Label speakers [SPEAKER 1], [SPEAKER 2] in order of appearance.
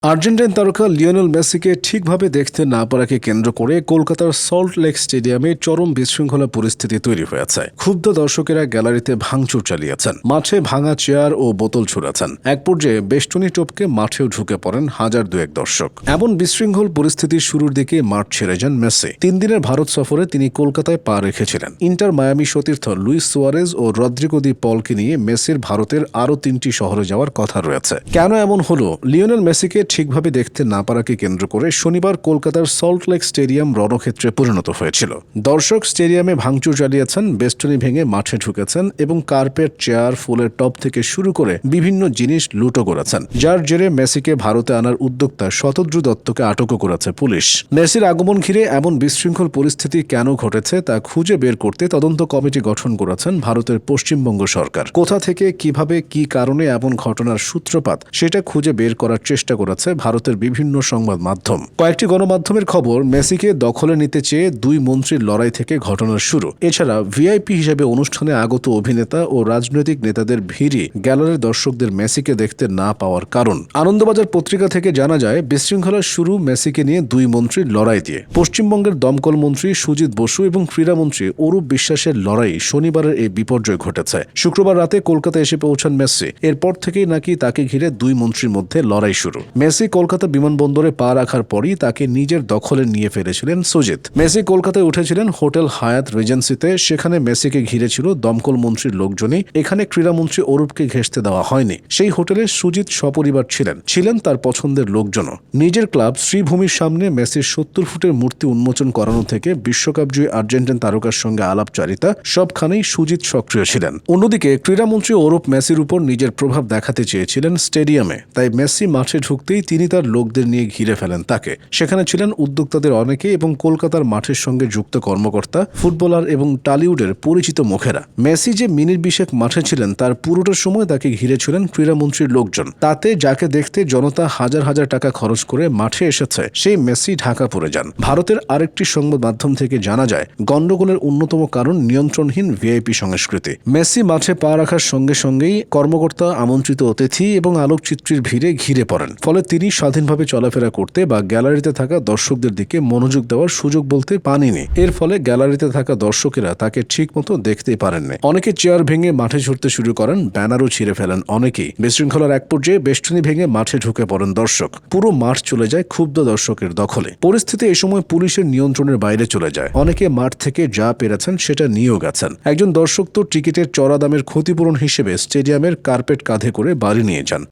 [SPEAKER 1] Argentine তারকা Lionel মেসিকে ঠিকভাবে দেখতে না পারাকে কেন্দ্র করে কলকাতার সল্ট লেক স্টেডিয়ামে চরম বিশৃঙ্খলা পরিস্থিতি তৈরি হয়েছে। ক্ষুব্ধ দর্শকেরা গ্যালারিতে ভাঙচুর চালিয়েছেন, মাঠে ভাঙা চেয়ার ও বোতল ছুড়েছেন। এক পর্যায়ে বেষ্টনী টপকে মাঠেও ঢুকে পড়েন হাজার দুয়েক দর্শক। এমন বিশৃঙ্খল পরিস্থিতির শুরুর দিকে মাঠ ছেড়ে যান মেসি। 3 দিনের ভারত সফরে তিনি কলকাতায় পা রেখেছিলেন। ইন্টার মায়ামি সতীর্থ লুইস সুয়ারেজ ও রদ্রিগো দি পলকে নিয়ে মেসির ভারতের আরও 3টি শহরে যাওয়ার কথা রয়েছে। কেন এমন হলো? লিওনেল মেসিকে ঠিকভাবে দেখতে না পারাকে কেন্দ্র করে শনিবার কলকাতার সল্ট লেক স্টেডিয়াম রণক্ষেত্রে পরিণত হয়েছিল। দর্শক স্টেডিয়ামে ভাঙচুর চালিয়েছেন, বেষ্টনী ভেঙে মাঠে ঢুকেছেন এবং কার্পেট, চেয়ার, ফুলের টব থেকে শুরু করে বিভিন্ন জিনিস লুটো করেছেন, যার জেরে মেসিকে ভারতে আনার উদ্যোক্তা শতদ্রু দত্তকে আটকও করেছে পুলিশ। মেসির আগমন ঘিরে এমন বিশৃঙ্খল পরিস্থিতি কেন ঘটেছে তা খুঁজে বের করতে তদন্ত কমিটি গঠন করেছেন ভারতের পশ্চিমবঙ্গ সরকার। কোথা থেকে, কিভাবে, কি কারণে এমন ঘটনার সূত্রপাত সেটা খুঁজে বের করার চেষ্টা করেছে ভারতের বিভিন্ন সংবাদ মাধ্যম। কয়েকটি গণমাধ্যমের খবর, মেসিকে দখলে নিতে চেয়ে 2 মন্ত্রীর লড়াই থেকে ঘটনার শুরু। এছাড়া ভিআইপি হিসেবে অনুষ্ঠানে আগত অভিনেতা ও রাজনৈতিক নেতাদের ভিড়ই গ্যালারির দর্শকদের মেসিকে দেখতে না পাওয়ার কারণ। আনন্দবাজার পত্রিকা থেকে জানা যায়, বিশৃঙ্খলার শুরু মেসিকে নিয়ে 2 মন্ত্রীর লড়াই দিয়ে। পশ্চিমবঙ্গের দমকল মন্ত্রী সুজিত বসু এবং ক্রীড়ামন্ত্রী অরূপ বিশ্বাসের লড়াই শনিবারের এই বিপর্যয় ঘটেছে। শুক্রবার রাতে কলকাতায় এসে পৌঁছান মেসি। এরপর থেকেই নাকি তাকে ঘিরে 2 মন্ত্রীর মধ্যে লড়াই শুরু। মেসি কলকাতা বিমানবন্দরে পা রাখার পরই তাকে নিজের দখলে নিয়ে ফেলেছিলেন সুজিত। মেসি কলকাতায় উঠেছিলেন হোটেল হায়াত রিজেন্সিতে। সেখানে মেসিকে ঘিরে ছিল দমকল মন্ত্রীর লোকজনই। এখানে ক্রীড়ামন্ত্রী অরূপকে ঘেঁষতে দেওয়া হয়নি। সেই হোটেলে সুজিত সপরিবার ছিলেন তার পছন্দের লোকজনও। নিজের ক্লাব শ্রীভূমির সামনে মেসির 70 ফুটের মূর্তি উন্মোচন করানো থেকে বিশ্বকাপজয়ী আর্জেন্টাইন তারকার সঙ্গে আলাপচারিতা, সবখানেই সুজিত সক্রিয় ছিলেন। অন্যদিকে ক্রীড়ামন্ত্রী অরূপ মেসির উপর নিজের প্রভাব দেখাতে চেয়েছিলেন স্টেডিয়ামে। তাই মেসি মাঠে ঢুকতেই তিনি তার লোকদের নিয়ে ঘিরে ফেলেন তাকে। সেখানে ছিলেন উদ্যোক্তাদের অনেকে এবং কলকাতার মাঠের সঙ্গে যুক্ত কর্মকর্তা, ফুটবলার এবং টলিউডের পরিচিত মুখেরা। মেসি যে মিনিট 20 মাঠে ছিলেন তার পুরোটা সময় তাকে ঘিরে ছিলেন ক্রীড়ামন্ত্রীর লোকজন। তাতে যাকে দেখতে জনতা হাজার হাজার টাকা খরচ করে মাঠে এসেছে, সেই মেসি ঢাকা পড়ে যান। ভারতের আরেকটি সংবাদ মাধ্যম থেকে জানা যায়, গন্ডগোলের অন্যতম কারণ নিয়ন্ত্রণহীন ভিআইপি সংস্কৃতি। মেসি মাঠে পা রাখার সঙ্গে সঙ্গেই কর্মকর্তা, আমন্ত্রিত অতিথি এবং আলোকচিত্রীর ভিড়ে ঘিরে পড়েন। ফলে তিনি স্বাধীনভাবে চলাফেরা করতে বা গ্যালারিতে থাকা দর্শকদের দিকে মনোযোগ দেওয়ার সুযোগ বলতে পাননি। এর ফলে গ্যালারিতে থাকা দর্শকেরা তাকে ঠিকমতো দেখতেই পারেননি। অনেকে চেয়ার ভেঙে মাঠে ছুটতে শুরু করেন, ব্যানারও ছিঁড়ে ফেলেন অনেকেই। বিশৃঙ্খলার এক পর্যায়ে বেষ্টনী ভেঙে মাঠে ঢুকে পড়েন দর্শক। পুরো মাঠ চলে যায় ক্ষুব্ধ দর্শকের দখলে। পরিস্থিতি এ সময় পুলিশের নিয়ন্ত্রণের বাইরে চলে যায়। অনেকে মাঠ থেকে যা পেরেছেন সেটা নিয়েও গেছেন। একজন দর্শক তো টিকিটের চড়া দামের ক্ষতিপূরণ হিসেবে স্টেডিয়ামের কার্পেট কাঁধে করে বাড়ি নিয়ে যান।